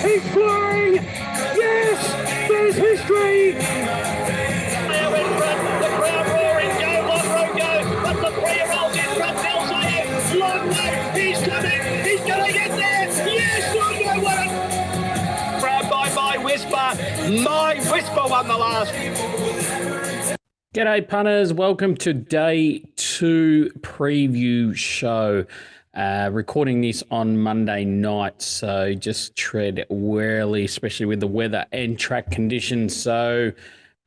He's flying! Yes! There's history! Now in front, the crowd roaring, go, Monroe, go! But the 3-year-old in front, Delsayo, long way, he's coming, he's going to get there! Yes, Monroe won it! Proud by My Whisper, My Whisper won the last. G'day punters, welcome to day 2 preview show. Recording this on Monday night, so just tread warily, especially with the weather and track conditions. So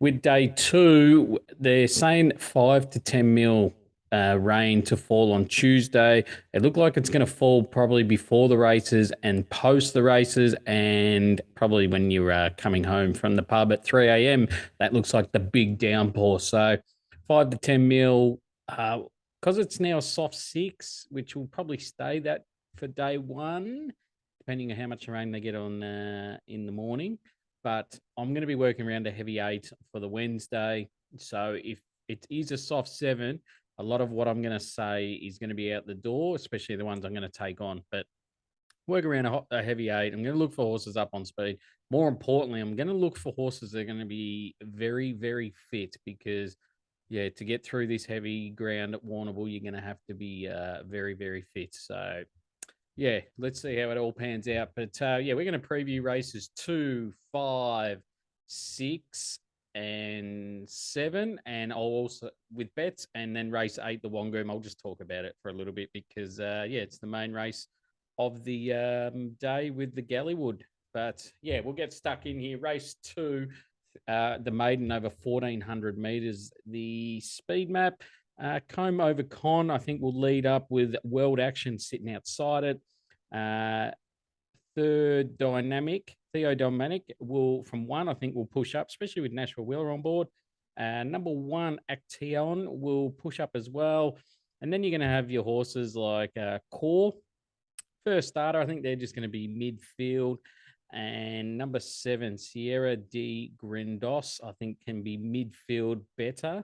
with day 2, they're saying 5 to 10 mil rain to fall on Tuesday. It looked like it's going to fall probably before the races and post the races, and probably when you're coming home from the pub at 3 a.m. That looks like the big downpour. So 5 to 10 mil, because it's now a soft 6, which will probably stay that for day 1, depending on how much rain they get on in the morning. But I'm going to be working around a heavy 8 for the Wednesday. So if it is a soft 7, a lot of what I'm going to say is going to be out the door, especially the ones I'm going to take on. But work around a heavy 8. I'm going to look for horses up on speed. More importantly, I'm going to look for horses that are going to be very, very fit, because yeah, to get through this heavy ground at Warrnambool, you're going to have to be very, very fit. So, yeah, let's see how it all pans out. But, yeah, we're going to preview races 2, 5, 6, and 7. And I'll also, with bets, and then race 8, the Wongoom. I'll just talk about it for a little bit because, yeah, it's the main race of the day with the Gallywood. But, yeah, we'll get stuck in here. Race 2. The maiden over 1,400 metres. The speed map, Comb over Con, I think will lead up with World Action sitting outside it. Third, Theo Dynamic will, from 1, I think will push up, especially with Nashville Wheeler on board. Number 1, Action will push up as well. And then you're going to have your horses like Core. First starter, I think they're just going to be midfield. And number 7, Sierra de Grindos, I think can be midfield better,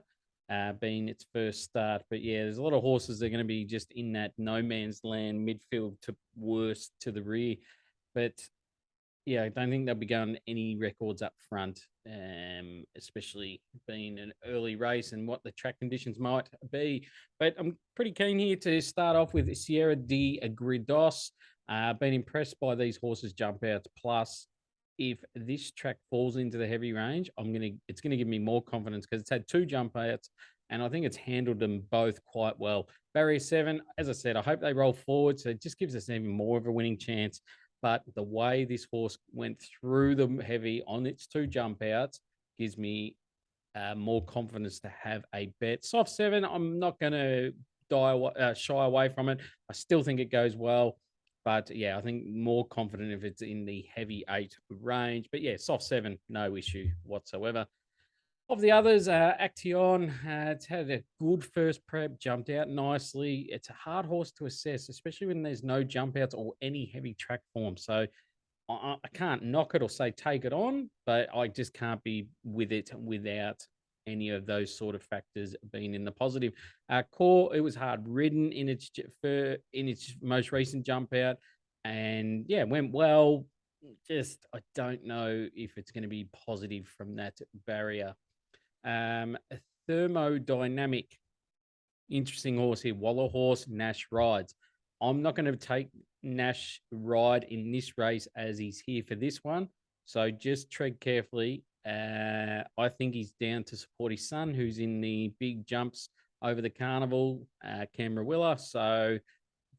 being its first start. But yeah, there's a lot of horses that are going to be just in that no man's land, midfield to worst to the rear. But yeah, I don't think they'll be going any records up front, especially being an early race and what the track conditions might be. But I'm pretty keen here to start off with Sierra de Gridos. Been impressed by these horses' jump outs. Plus, if this track falls into the heavy range, it's gonna give me more confidence because it's had 2 jump outs, and I think it's handled them both quite well. Barrier 7, as I said, I hope they roll forward, so it just gives us even more of a winning chance. But the way this horse went through the heavy on its 2 jump outs gives me more confidence to have a bet. Soft 7, I'm not going to shy away from it. I still think it goes well. But, yeah, I think more confident if it's in the heavy 8 range. But, yeah, soft 7, no issue whatsoever. Of the others, Action, it's had a good first prep, jumped out nicely. It's a hard horse to assess, especially when there's no jump outs or any heavy track form. So I can't knock it or say take it on, but I just can't be with it without any of those sort of factors being in the positive. Core, it was hard ridden in its most recent jump out, and yeah, went well. Just I don't know if it's going to be positive from that barrier. Thermodynamic, interesting horse here. Waller horse, Nash rides. I'm not going to take Nash ride in this race as he's here for this one. So just tread carefully. I think he's down to support his son, who's in the big jumps over the carnival, Canberra Willer. So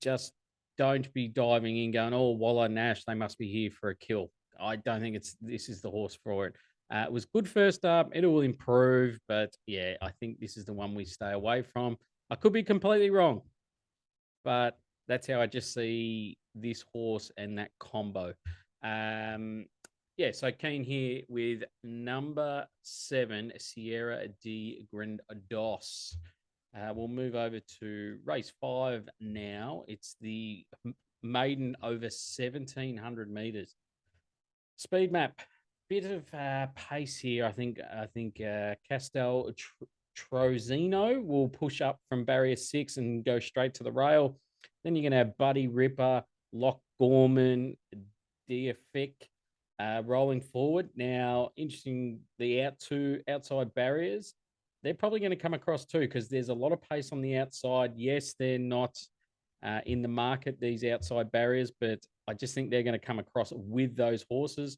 just don't be diving in going, oh, Waller, Nash, they must be here for a kill. I don't think this is the horse for it. It was good first up. It will improve, but yeah, I think this is the one we stay away from. I could be completely wrong, but that's how I just see this horse and that combo. Yeah, so keen here with number 7, Sierra de Grindos. We'll move over to race 5 now. It's the maiden over 1,700 meters. Speed map. Bit of pace here. I think Castel Trozino will push up from barrier 6 and go straight to the rail. Then you're going to have Buddy Ripper, Lock Gorman, Diafic, rolling forward. Now, interesting, the outside barriers, they're probably going to come across too because there's a lot of pace on the outside. Yes, they're not in the market, these outside barriers, but I just think they're going to come across with those horses.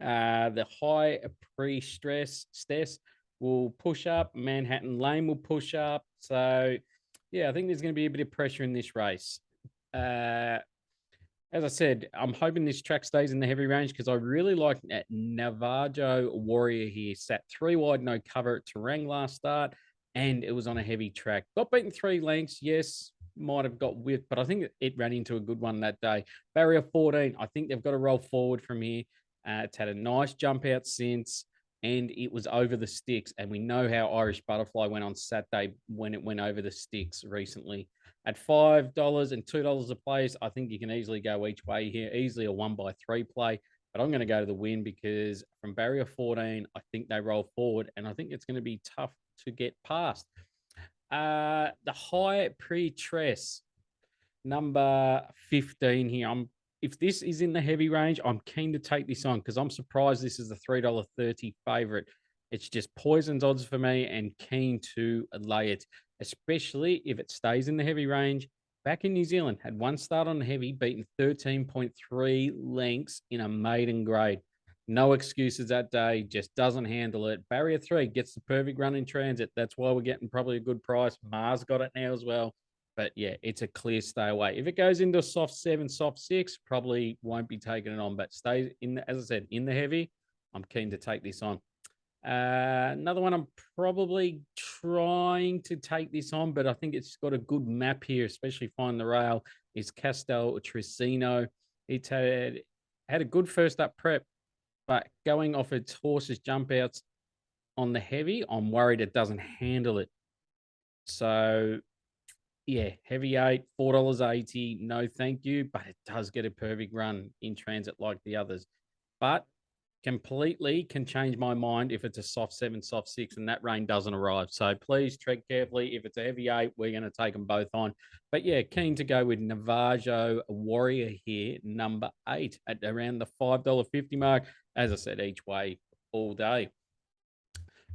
The high pre-stress will push up. Manhattan Lane will push up. So, yeah, I think there's going to be a bit of pressure in this race. As I said, I'm hoping this track stays in the heavy range because I really like that Navajo Warrior here. Sat 3 wide, no cover at Terang last start, and it was on a heavy track. Got beaten 3 lengths, yes, might have got whipped, but I think it ran into a good one that day. Barrier 14, I think they've got to roll forward from here. It's had a nice jump out since, and it was over the sticks. And we know how Irish Butterfly went on Saturday when it went over the sticks recently. At $5 and $2 a place, I think you can easily go each way here. Easily a 1x3 play. But I'm going to go to the win because from barrier 14, I think they roll forward. And I think it's going to be tough to get past. The high pre-tress, number 15 here. If this is in the heavy range, I'm keen to take this on because I'm surprised this is a $3.30 favorite. It's just poison's odds for me and keen to lay it, especially if it stays in the heavy range. Back in New Zealand, had one start on the heavy, beaten 13.3 lengths in a maiden grade. No excuses that day, just doesn't handle it. Barrier 3 gets the perfect run in transit. That's why we're getting probably a good price. Mars got it now as well. But yeah, it's a clear stay away. If it goes into a soft 7, soft 6, probably won't be taking it on. But stays in, as I said, in the heavy, I'm keen to take this on. Another one I'm probably trying to take this on, but I think it's got a good map here, especially Find the Rail, is Castel Tricino. It's had a good first up prep, but going off its horse's jump outs on the heavy, I'm worried it doesn't handle it. So yeah, heavy 8, $4.80. No, thank you. But it does get a perfect run in transit like the others. But completely can change my mind if it's a soft 7, soft 6, and that rain doesn't arrive. So please tread carefully. If it's a heavy 8, we're going to take them both on. But yeah, keen to go with Navajo Warrior here, number 8 at around the $5.50 mark. As I said, each way all day.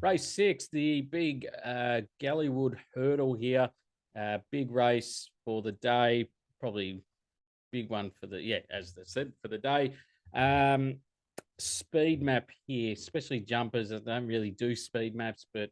Race 6, the big Gallywood Hurdle here. Big race for the day, probably big one for as I said, for the day. Speed map here, especially jumpers that don't really do speed maps, but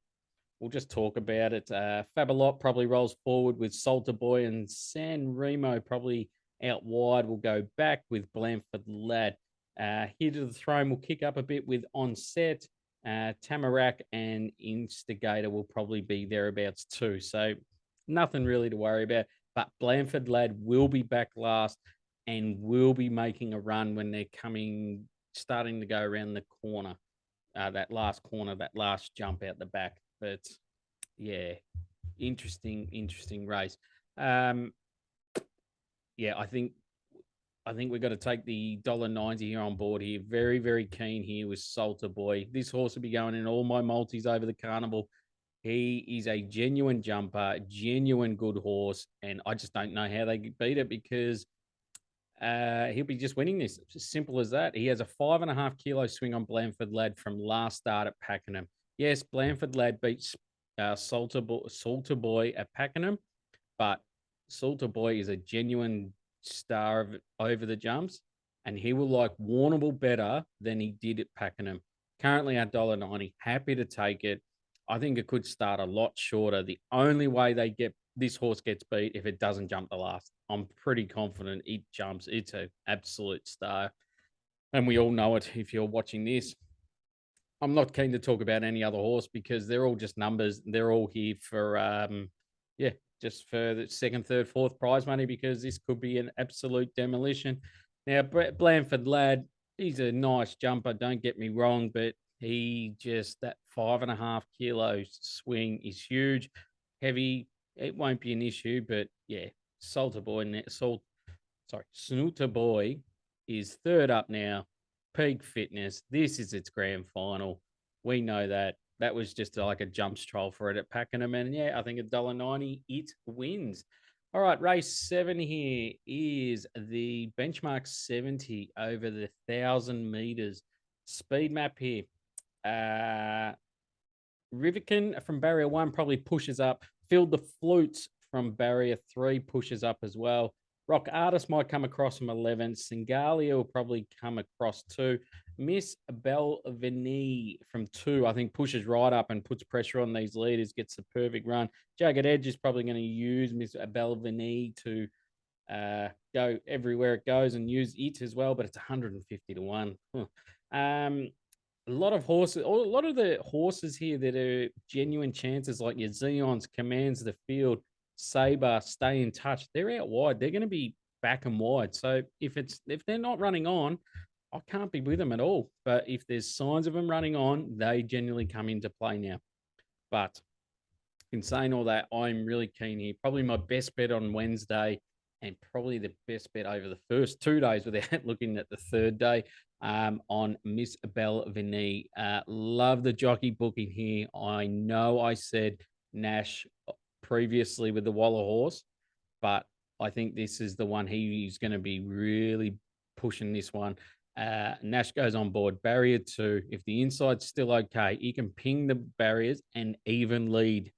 we'll just talk about it. Fabalot probably rolls forward with Salter Boy, and San Remo probably out wide will go back with Blandford Lad. Here to the throne will kick up a bit with Onset. Tamarack and Instigator will probably be thereabouts too. So nothing really to worry about. But Blandford Lad will be back last and will be making a run when they're starting to go around the corner. That last corner, that last jump out the back. But yeah, interesting race. Yeah, I think we've got to take the $1.90 here on board here. Very, very keen here with Salter Boy. This horse will be going in all my multis over the carnival. He is a genuine jumper, genuine good horse, and I just don't know how they beat it because he'll be just winning this. It's as simple as that. He has a 5.5 kilo swing on Blandford Lad from last start at Pakenham. Yes, Blandford Lad beats Salter Boy at Pakenham, but Salter Boy is a genuine star over the jumps, and he will like Warrnambool better than he did at Pakenham. Currently at $1.90. Happy to take it. I think it could start a lot shorter. The only way this horse gets beat if it doesn't jump the last. I'm pretty confident it jumps. It's an absolute star. And we all know it if you're watching this. I'm not keen to talk about any other horse because they're all just numbers. They're all here for, just for the second, third, fourth prize money because this could be an absolute demolition. Now, Blandford Lad, he's a nice jumper, don't get me wrong, but that 5.5 kilos swing is huge. Heavy, it won't be an issue, but yeah, Snooter Boy is third up now. Peak fitness. This is its grand final. We know that. That was just like a jumps trial for it at Pakenham. And yeah, I think $1.90, it wins. All right, race 7 here is the benchmark 70 over the 1,000 meters speed map here. Rivican from barrier 1 probably pushes up. Field the Flutes from barrier 3 pushes up as well. Rock Artist might come across from 11. Singalia will probably come across 2. Miss Belvini from 2, I think, pushes right up and puts pressure on these leaders, gets the perfect run. Jagged Edge is probably going to use Miss Belvini to go everywhere it goes and use it as well, but it's 150 to 1. A lot of horses, a lot of the horses here that are genuine chances, like your Xeons, commands the field, Sabre, Stay in Touch. They're out wide. They're going to be back and wide. So if they're not running on, I can't be with them at all. But if there's signs of them running on, they generally come into play now. But in saying all that, I'm really keen here. Probably my best bet on Wednesday, and probably the best bet over the first 2 days without looking at the third day, on Miss Belvini. Love the jockey booking here. I know I said Nash previously with the Waller horse, but I think this is the one he's going to be really pushing this one. Nash goes on board. Barrier 2. If the inside's still okay, he can ping the barriers and even lead.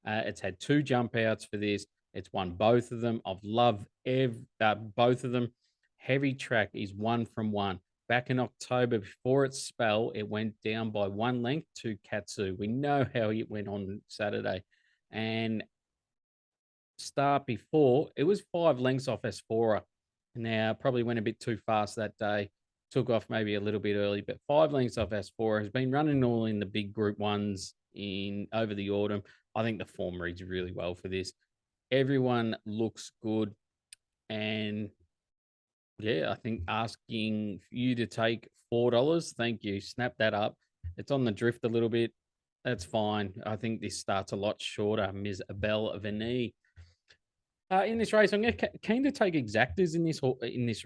It's had 2 jump outs for this. It's won both of them. I've loved both of them. Heavy Track is 1 from 1. Back in October, before its spell, it went down by 1 length to Katsu. We know how it went on Saturday. And start before, it was 5 lengths off Asphora. Now, probably went a bit too fast that day. Took off maybe a little bit early, but 5 lengths off Asphora. Has been running all in the big group ones over the autumn. I think the form reads really well for this. Everyone looks good. And yeah, I think asking you to take $4, thank you. Snap that up. It's on the drift a little bit. That's fine. I think this starts a lot shorter. Ms. Belvini. In this race, I'm keen to take exactors in this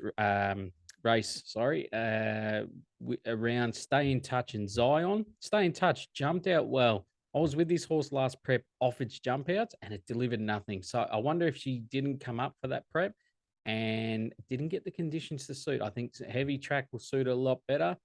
race. Sorry, around Stay in Touch and Zion. Stay in Touch jumped out well. I was with this horse last prep off its jump outs, and it delivered nothing. So I wonder if she didn't come up for that prep and didn't get the conditions to suit. I think Heavy Track will suit a lot better.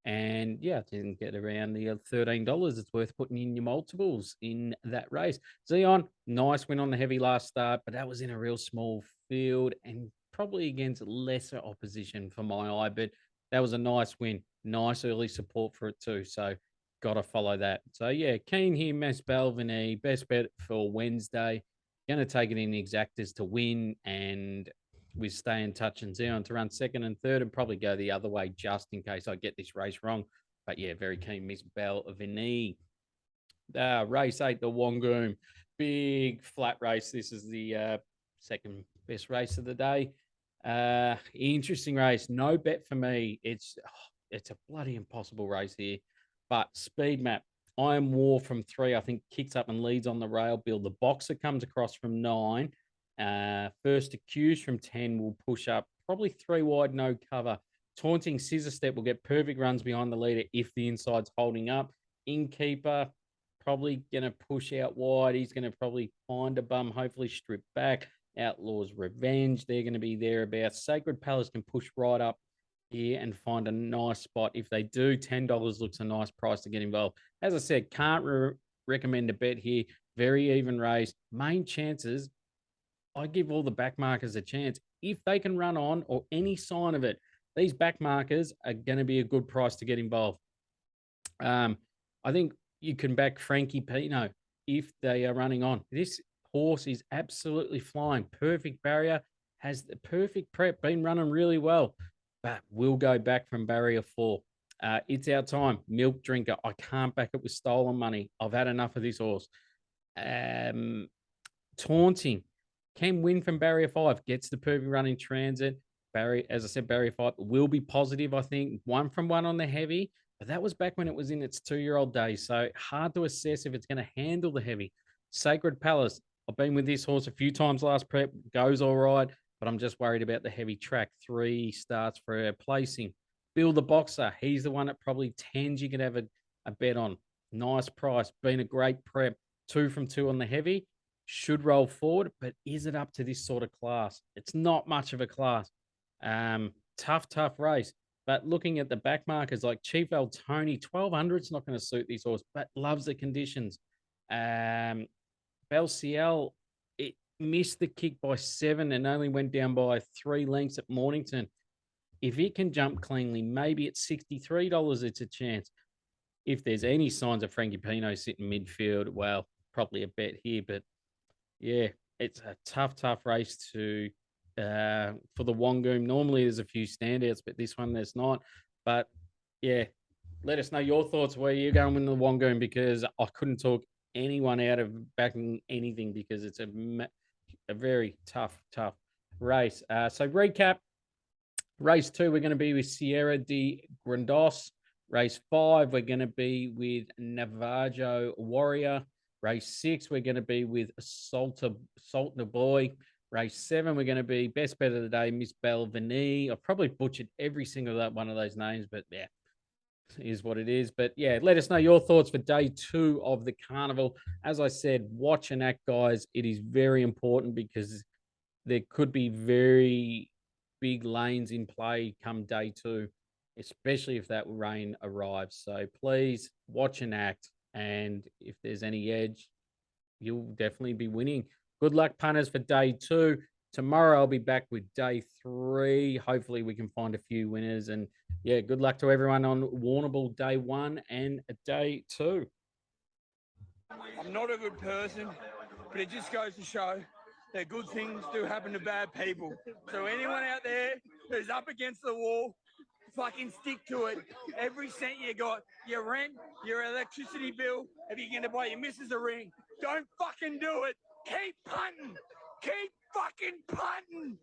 And yeah, didn't get around the $13. It's worth putting in your multiples in that race. Zion, nice win on the heavy last start, but that was in a real small field and probably against lesser opposition for my eye. But that was a nice win. Nice early support for it too. So got to follow that. So yeah, keen here, Miss Belvini. Best bet for Wednesday. Going to take it in the exactors to win, and we Stay in Touch and Zion to run second and third, and probably go the other way just in case I get this race wrong. But yeah, very keen, Miss Belvini. Race 8, the Wangoom. Big flat race. This is the second best race of the day. Interesting race. No bet for me. It's a bloody impossible race here. But speed map. Iron War from 3, I think, kicks up and leads on the rail. Bill the Boxer comes across from 9. First Accused from 10 will push up, probably 3 wide, no cover. Taunting Scissor Step will get perfect runs behind the leader if the inside's holding up. Innkeeper probably going to push out wide. He's going to probably find a bum, hopefully strip back. Outlaws Revenge, they're going to be thereabouts. Sacred Palace can push right up here and find a nice spot. If they do, $10 looks a nice price to get involved. As I said, can't recommend a bet here. Very even race. Main chances, I give all the back markers a chance. If they can run on or any sign of it, these back markers are going to be a good price to get involved. I think you can back Frankie Pino if they are running on. This horse is absolutely flying. Perfect barrier, has the perfect prep, been running really well, but will go back from barrier 4. It's our time. Milk Drinker. I can't back it with stolen money. I've had enough of this horse. Taunting can win from barrier 5, gets the perfect run in transit. As I said, barrier 5 will be positive, I think. 1 from 1 on the heavy, but that was back when it was in its 2-year-old days. So hard to assess if it's going to handle the heavy. Sacred Palace. I've been with this horse a few times last prep. Goes all right, but I'm just worried about the heavy track. 3 starts for placing. Bill the Boxer. He's the one at probably 10s you could have a bet on. Nice price. Been a great prep. 2 from 2 on the heavy. should roll forward, but is it up to this sort of class? It's not much of a class. Tough race. But looking at the back markers like Chief El Tony, 1200 is not going to suit this horse, but loves the conditions. Belciel, it missed the kick by 7 and only went down by 3 lengths at Mornington. If it can jump cleanly, maybe at $63, it's a chance. If there's any signs of Frankie Pino sitting midfield, well, probably a bet here. But yeah, it's a tough race to for the Wangoom. Normally there's a few standouts, but this one there's not. But yeah, let us know your thoughts where you're going with the Wangoom, because I couldn't talk anyone out of backing anything because it's a very tough race. So recap, race 2, we're going to be with Sierra de Grandos. Race 5, we're going to be with Navajo Warrior. Race 6, we're going to be with Salter Boy. Race 7, we're going to be best bet of the day, Miss Belvini. I probably butchered every single one of those names, but yeah, is what it is. But yeah, let us know your thoughts for day 2 of the carnival. As I said, watch and act, guys. It is very important because there could be very big lanes in play come day 2, especially if that rain arrives. So please watch and act. And if there's any edge, you'll definitely be winning. Good luck, punters, for day 2. Tomorrow I'll be back with day 3. Hopefully we can find a few winners. And yeah, good luck to everyone on Warrnambool day 1 and day 2. I'm not a good person, but it just goes to show that good things do happen to bad people. So anyone out there who's up against the wall, fucking stick to it. Every cent you got, your rent, your electricity bill, if you're going to buy your missus a ring, don't fucking do it. Keep punting. Keep fucking punting.